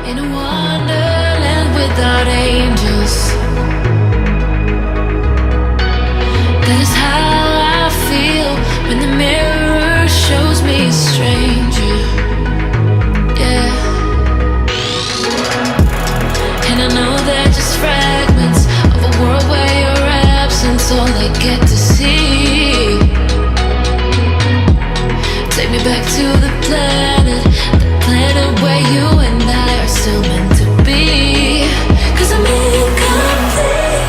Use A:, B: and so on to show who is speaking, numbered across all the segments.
A: In a wonderland without angels. That is how I feel when the mirror shows me a stranger. Yeah. And I know they're just fragments of a world where your absence all I get to see. Take me back to the planet where you and I are still meant to be. 'Cause I'm incomplete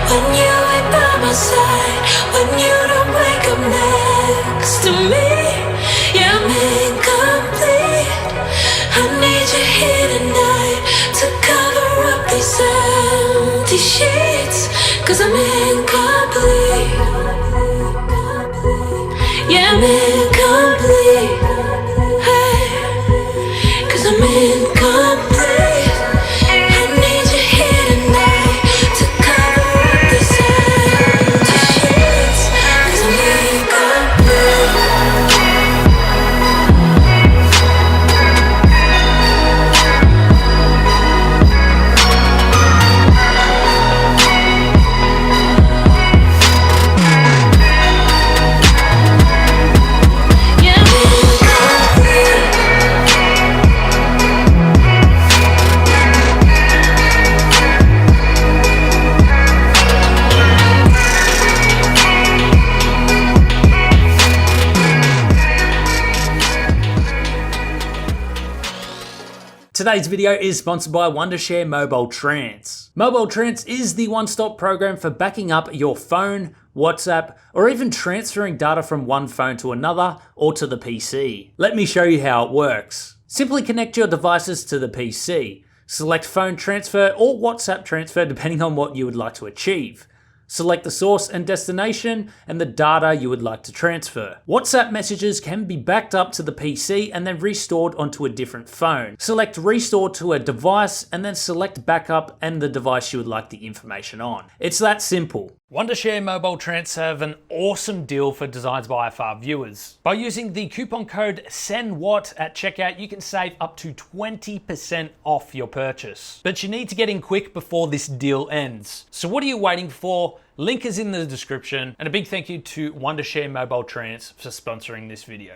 A: when you ain't by my side, when you don't wake up next to me. Yeah, I'm incomplete. I need you here tonight to cover up these empty sheets. 'Cause I'm incomplete. Yeah, I'm incomplete. Hey, 'cause I'm incomplete. I need you here tonight to cover up these empty sheets. 'Cause I'm incomplete.
B: Today's video is sponsored by Wondershare Mobile Trans. Mobile Trans is the one-stop program for backing up your phone, WhatsApp, or even transferring data from one phone to another or to the PC. Let me show you how it works. Simply connect your devices to the PC. Select phone transfer or WhatsApp transfer depending on what you would like to achieve. Select the source and destination and the data you would like to transfer. WhatsApp messages can be backed up to the PC and then restored onto a different phone. Select restore to a device and then select backup and the device you would like the information on. It's that simple. Wondershare Mobile Trans have an awesome deal for Designs by IFR viewers. By using the coupon code SENWHAT at checkout, you can save up to 20% off your purchase. But you need to get in quick before this deal ends. So what are you waiting for? Link is in the description, and a big thank you to Wondershare Mobile Trans for sponsoring this video.